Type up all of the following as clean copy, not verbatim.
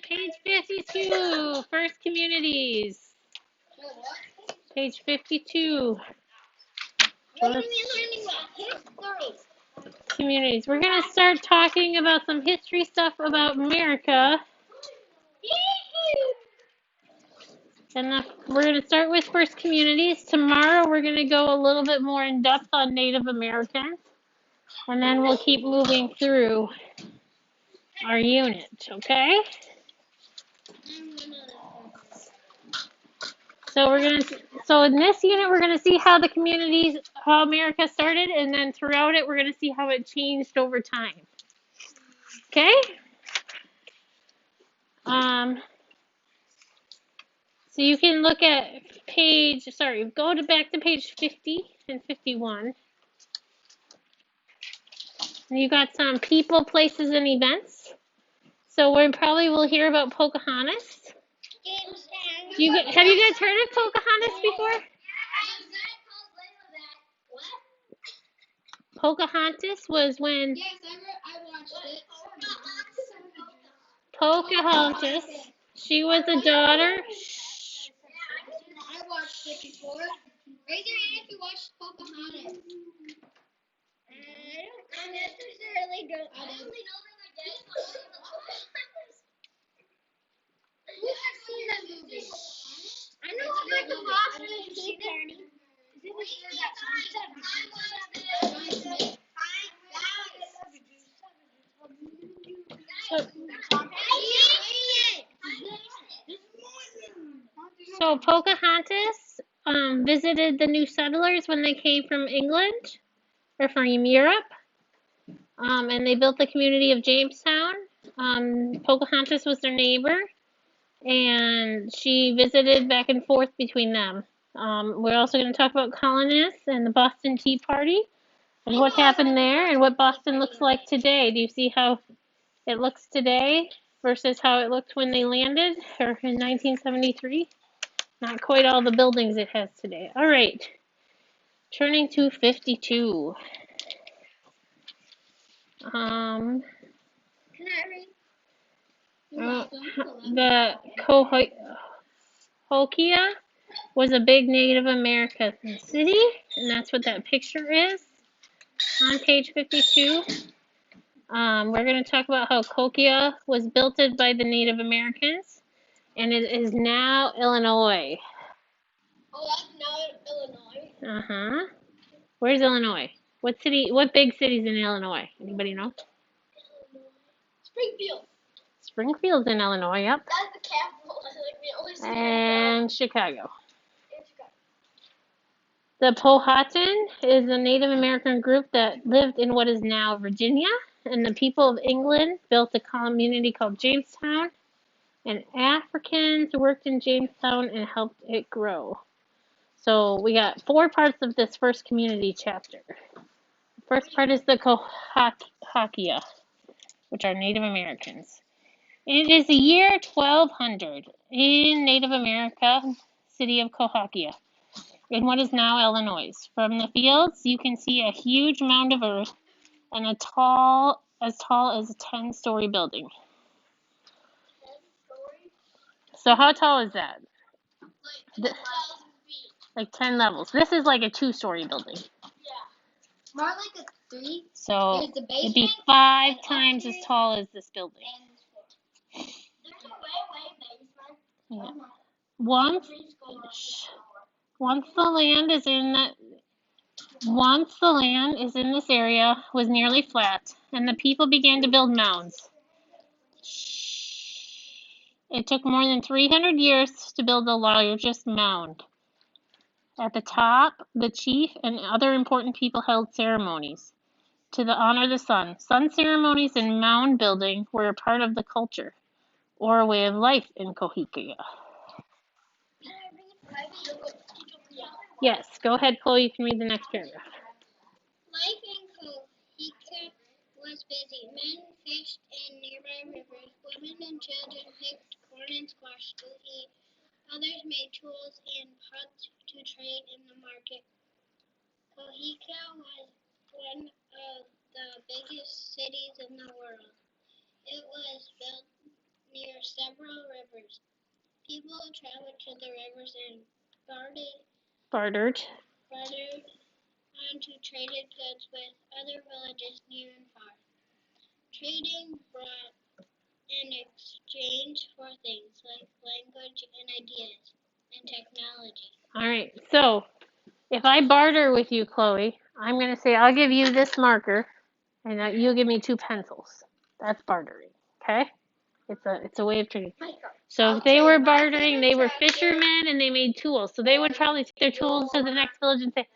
Page 52, First Communities. Page 52. First Communities. We're going to start talking about some history stuff about America. And we're going to start with First Communities. Tomorrow we're going to go a little bit more in depth on Native Americans. And then we'll keep moving through our unit, okay? So in this unit we're gonna see how how America started, and then throughout it we're gonna see how it changed over time. Okay? So you can look at go back to page 50 and 51. And you got some people, places, and events. So we probably will hear about Pocahontas. Have you guys heard of Pocahontas before? Pocahontas was when Pocahontas, she was a daughter. I watched it before. Raise your hand if you watched Pocahontas. I necessarily don't. I only know that my dad watched Pocahontas. Who has seen that movie? I know Michael Boston and Keith Carney. Is it with that So Pocahontas visited the new settlers when they came from England or from Europe, and they built the community of Jamestown. Pocahontas was their neighbor, and she visited back and forth between them. We're also going to talk about colonists and the Boston Tea Party and what happened there and what Boston looks like today. Do you see how it looks today versus how it looked when they landed or in 1973? Not quite all the buildings it has today. All right. Turning to 52. Can I read? The Cahokia was a big Native American city, and that's what that picture is on page 52. We're going to talk about how Cahokia was built by the Native Americans, and it is now Illinois. Oh, that's now Illinois? Uh-huh. Where's Illinois? What big city's in Illinois? Anybody know? Springfield. Springfield's in Illinois, yep. That's the capital. And Chicago. The Powhatan is a Native American group that lived in what is now Virginia, and the people of England built a community called Jamestown, and Africans worked in Jamestown and helped it grow. So we got 4 parts of this first community chapter. The first part is the Cahokia, which are Native Americans. It is the year 1200 in Native America, city of Cahokia, in what is now Illinois. From the fields, you can see a huge mound of earth and as tall as a 10-story building. So how tall is that? Like 10 levels. This is like a 2-story building. Yeah. More like a 3. So it'd be 5 times as tall as this building. Yeah. Once the land is in this area was nearly flat, and the people began to build mounds. It took more than 300 years to build the largest mound. At the top, the chief and other important people held ceremonies to honor the sun. Sun ceremonies and mound building were a part of the culture or a way of life in Cahokia. Yes, go ahead, Chloe. You can read the next paragraph. Life in Cahokia was busy. Men fished in nearby rivers. Women and children picked corn and squash to eat. Others made tools and pots to trade in the market. Cahokia was one of the biggest cities in the world. It was built near several rivers. People traveled to the rivers and Bartered. and traded goods with other villages near and far. Trading brought in exchange for things like language and ideas and technology. All right. So if I barter with you, Chloe, I'm going to say I'll give you this marker, and you'll give me 2 pencils. That's bartering. Okay? It's a way of trading. So if they were bartering, they were fishermen and they made tools. So they would probably take their tools to the next village and say,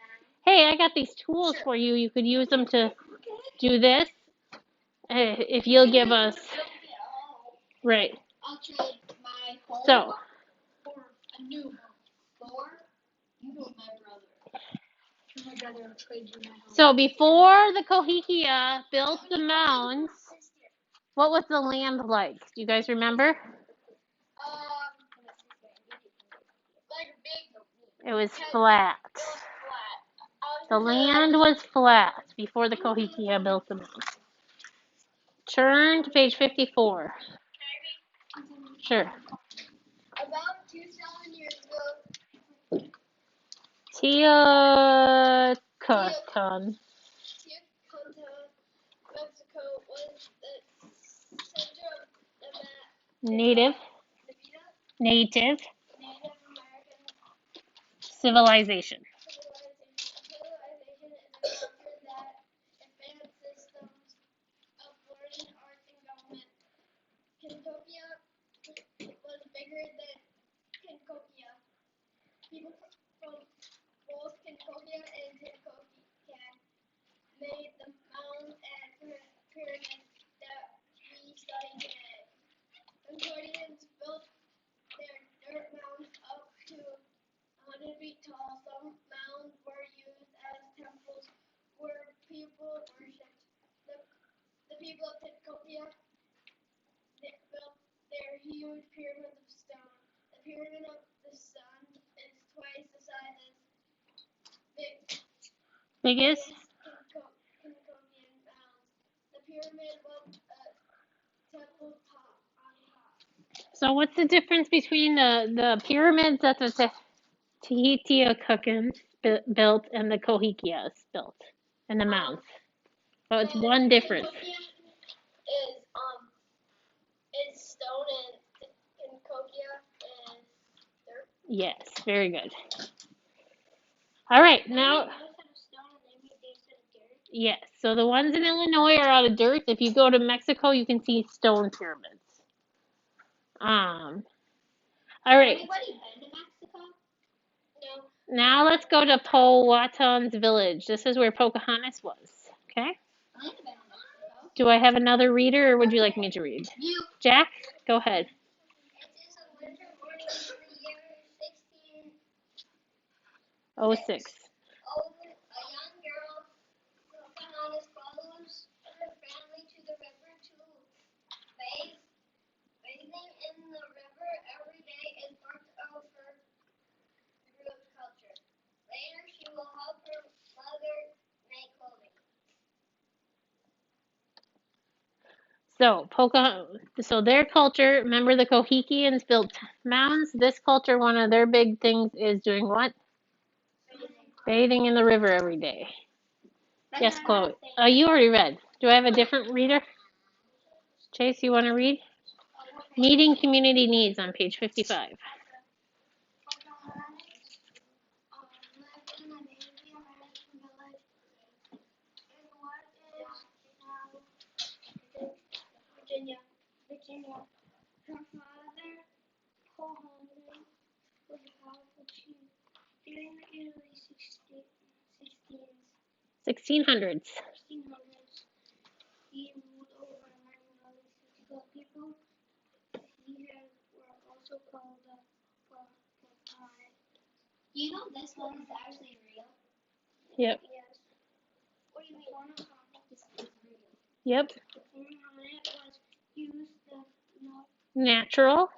"Hey, I got these tools for you. You could use them to do this. If you'll give us." Right. I'll trade my home So for a new home. Or you know my brother. My brother will trade you my home. So before the Kohikia built the mounds, what was the land like? Do you guys remember? Like big. It was flat. The land was flat before the Kohikia built the mounds. Turn to page 54. Sure. About 2,000 years ago, Teocatón. Mexico was the center of the Native Native American civilization. civilization is a culture that advanced systems of learning, arts, and government. Cahokia was bigger than Cahokia. People from both Cahokia and Cahokia made the mounds and pyramids that we study today. Cambodians built their dirt mounds up to 100 feet tall. Some mounds were used as temples where people worshipped. The people of Cahokia built their huge pyramids of stone. The pyramid of the sun is twice the size as Biggest? Cahokian mounds. The pyramid was a temple top on top. So what's the difference between the pyramids that the Teotihuacans built and the Kohikias built and the mounds? So it's one difference. Is stone and Cahokia and dirt. Yes, very good. All right, now. Yes, so the ones in Illinois are out of dirt. If you go to Mexico, you can see stone pyramids. All right. Anybody been to Mexico? No. Now let's go to Powhatan's village. This is where Pocahontas was. Okay. I've been to Mexico. Do I have another reader, or would you like me to read? You. Jack, go ahead. It is a winter morning in the year 1606. 06. A young girl, Pocahontas, follows her family to the river to bathe. Bathing in the river every day is part of her group's culture. Later, she will help her mother make clothing. So their culture, remember the Kohikians built mounds? This culture, one of their big things is doing what? Bathing in the river every day. Yes, Chloe. You already read. Do I have a different reader? Chase, you want to read? Meeting community needs on page 55. Virginia. Her father, Pocahontas, was a powerful chief. During the early 1600s. He ruled over many other physical people. He were also called the Pocahontas. You know this one is actually real? Yep. Yes. What do you mean? Pocahontas is real. Yep. The Pocahontas was used the natural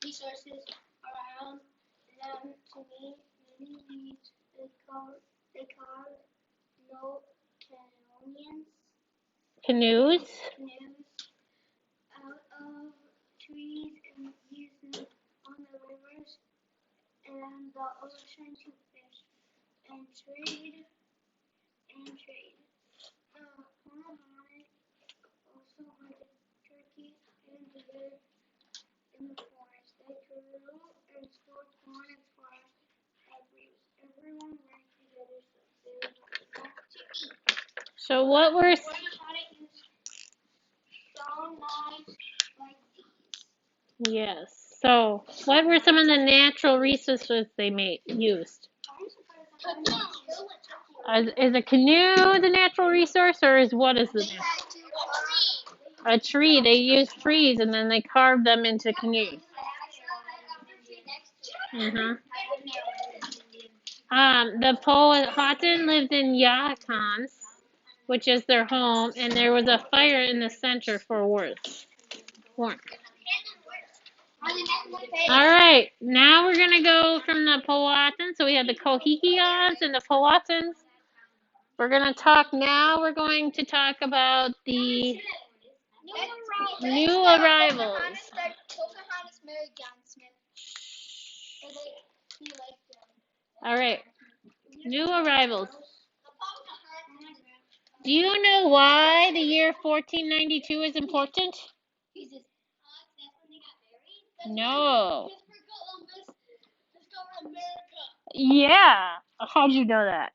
resources around them to meet many needs. They called no canoes out of trees and used them on the rivers and the ocean to fish and trade. Pocahontas also hunted turkeys and lived in the forest. They grew and stored corn and squash. Everyone worked together so there was enough to eat. So what were Stone knives like these. yes. So what were some of the natural resources they used? Is a canoe the natural resource, or is what is the natural? A tree. They used trees and then they carved them into canoes. The Powhatan lived in Yacons, which is their home, and there was a fire in the center for warmth. All right, now we're going to go from the Powhatan. So we have the Cohikians and the Powhatans. We're going to talk about the new arrivals. All right, new arrivals. Do you know why the year 1492 is important? No. Yeah. How'd you know that?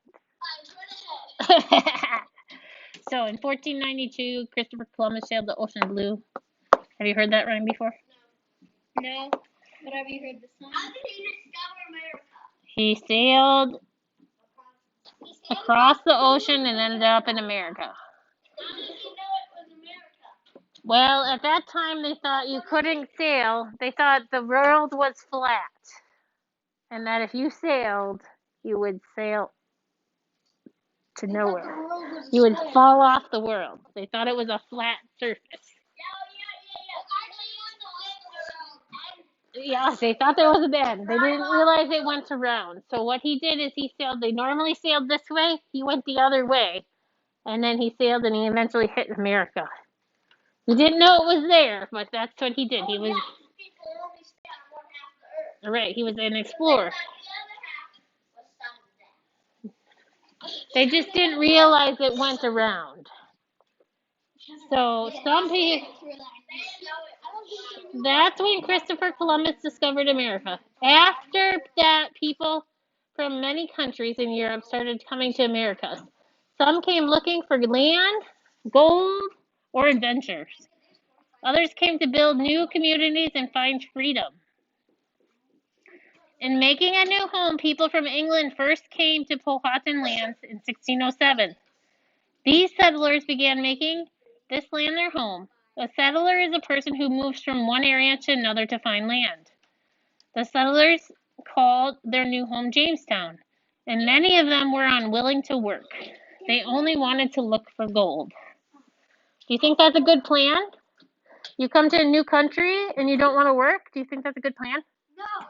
So in 1492, Christopher Columbus sailed the ocean blue. Have you heard that rhyme before? No. But have you heard the song? How did he discover America? He sailed across the ocean and ended up in America. How did he know it was America? Well, at that time they thought you couldn't sail. They thought the world was flat. And that if you sailed, you would sail to nowhere. You would fall off the world. They thought it was a flat surface. Yeah, they thought there was an end. They didn't realize it went around. So what he did is he sailed. They normally sailed this way. He went the other way. And then he sailed and he eventually hit America. He didn't know it was there, but that's what he did. He was right. He was an explorer. They just didn't realize it went around. So some people. That's when Christopher Columbus discovered America. After that, people from many countries in Europe started coming to America. Some came looking for land, gold, or adventures. Others came to build new communities and find freedom. In making a new home, people from England first came to Powhatan lands in 1607. These settlers began making this land their home. A settler is a person who moves from one area to another to find land. The settlers called their new home Jamestown, and many of them were unwilling to work. They only wanted to look for gold. Do you think that's a good plan? You come to a new country and you don't want to work? Do you think that's a good plan? No.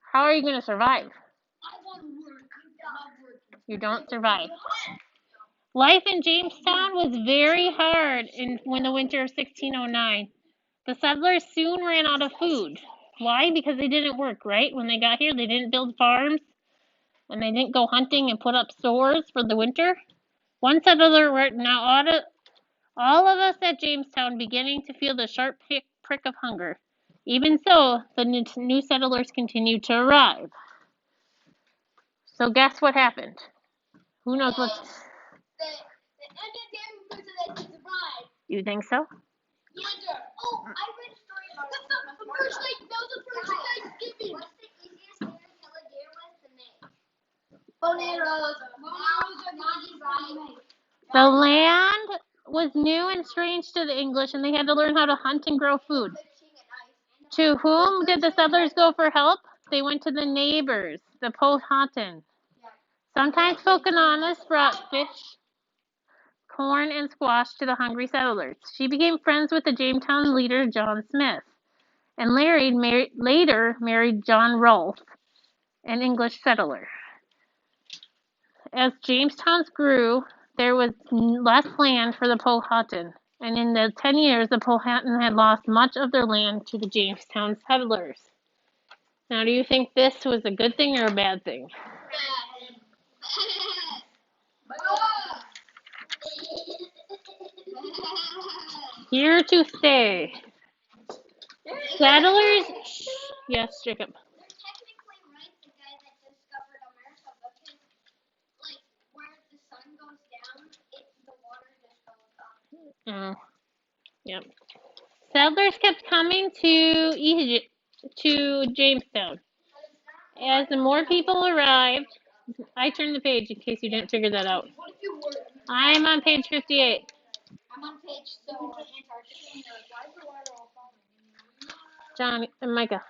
How are you going to survive? I want to work. You don't survive. Life in Jamestown was very hard when the winter of 1609. The settlers soon ran out of food. Why? Because they didn't work, right? When they got here, they didn't build farms, and they didn't go hunting and put up stores for the winter. One settler wrote, "Now all of us at Jamestown beginning to feel the sharp prick of hunger. Even so, the new settlers continued to arrive." So guess what happened? Who knows what? You think so? Yeah, oh, I read a story about it. The first Thanksgiving. What's the easiest thing to kill a deer with? The land was new and strange to the English, and they had to learn how to hunt and grow food. To whom did the settlers go for help? They went to the neighbors, the Powhatan. Sometimes Pocahontas brought fish, corn, and squash to the hungry settlers. She became friends with the Jamestown leader John Smith, and later married John Rolfe, an English settler. As Jamestown grew, there was less land for the Powhatan, And in the 10 years, the Powhatan had lost much of their land to the Jamestown settlers. Now, do you think this was a good thing or a bad thing? Here to stay. Settlers. Yes, Jacob. They're technically right, the guy that discovered America, because like where the sun goes down, the water just goes up. Oh, yep. Settlers kept coming to Jamestown. As the more people arrived, I turned the page in case you didn't figure that out. I'm on page 58. I'm on page Antarctica. John and Micah.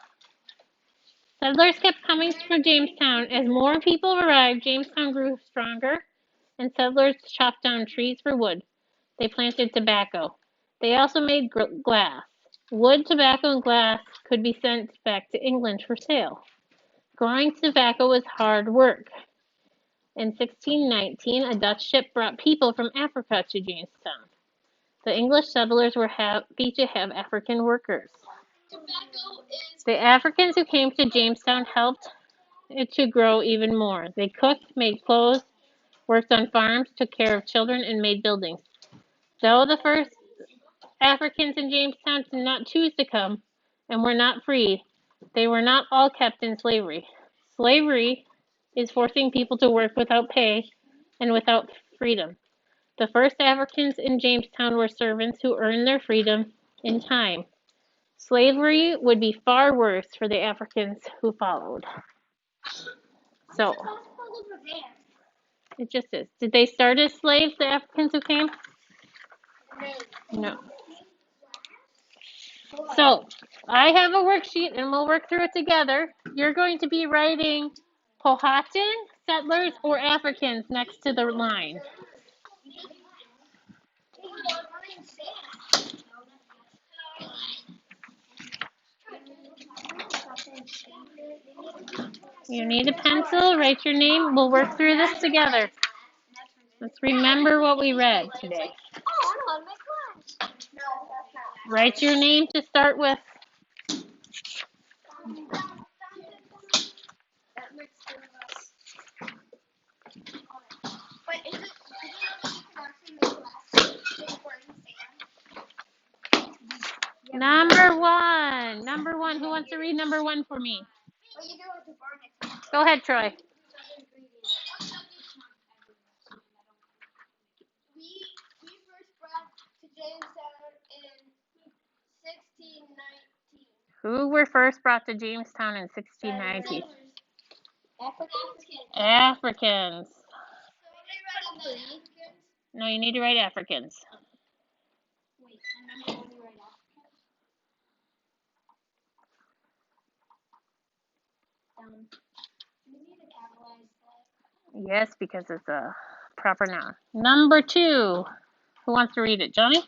Settlers kept coming from Jamestown. As more people arrived, Jamestown grew stronger, and settlers chopped down trees for wood. They planted tobacco. They also made glass. Wood, tobacco, and glass could be sent back to England for sale. Growing tobacco was hard work. In 1619, a Dutch ship brought people from Africa to Jamestown. The English settlers were happy to have African workers. The Africans who came to Jamestown helped it to grow even more. They cooked, made clothes, worked on farms, took care of children, and made buildings. Though the first Africans in Jamestown did not choose to come and were not free, they were not all kept in slavery. Slavery is forcing people to work without pay and without freedom. The first Africans in Jamestown were servants who earned their freedom in time. Slavery would be far worse for the Africans who followed. So, it just is. Did they start as slaves, the Africans who came? No. So, I have a worksheet and we'll work through it together. You're going to be writing Powhatan, settlers, or Africans next to the line. You need a pencil, write your name. We'll work through this together. Let's remember what we read today. Write your name to start with. Number one. Number one. Who wants to read number one for me? Go ahead, Troy. We first brought to Jamestown in 1619. Who were first brought to Jamestown in 1619? Africans. Africans. No, you need to write Africans. Wait, remember when you write Africans? Do we need to capitalize that? Yes, because it's a proper noun. Number two. Who wants to read it? Johnny?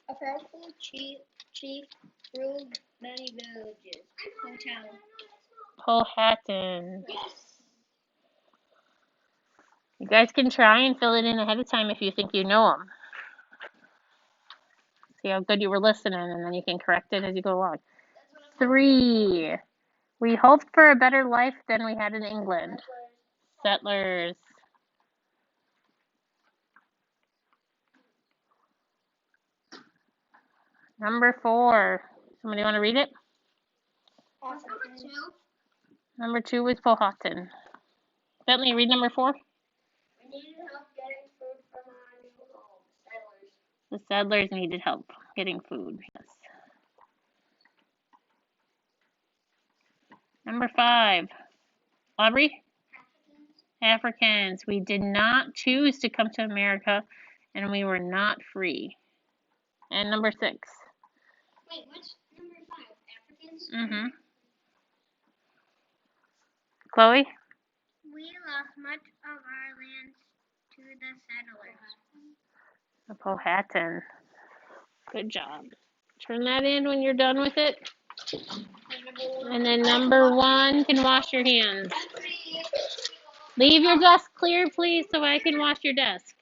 A powerful chief ruled many villages. Hometown. Powhatan. Yes. You guys can try and fill it in ahead of time if you think you know them. See how good you were listening, and then you can correct it as you go along. 3. We hoped for a better life than we had in England. Settlers. Number 4. Somebody want to read it? Number 2 was Powhatan. Bentley, read number 4. We needed help getting food from our new home. Settlers. The settlers needed help getting food. Yes. Number 5. Aubrey? Africans. We did not choose to come to America, and we were not free. And number 6. Wait, what's number 5? Africans? Mm-hmm. Chloe? We lost much of our land to the settlers. The Powhatan. Good job. Turn that in when you're done with it. And then number 1 can wash your hands. Leave your desk clear, please, so I can wash your desk.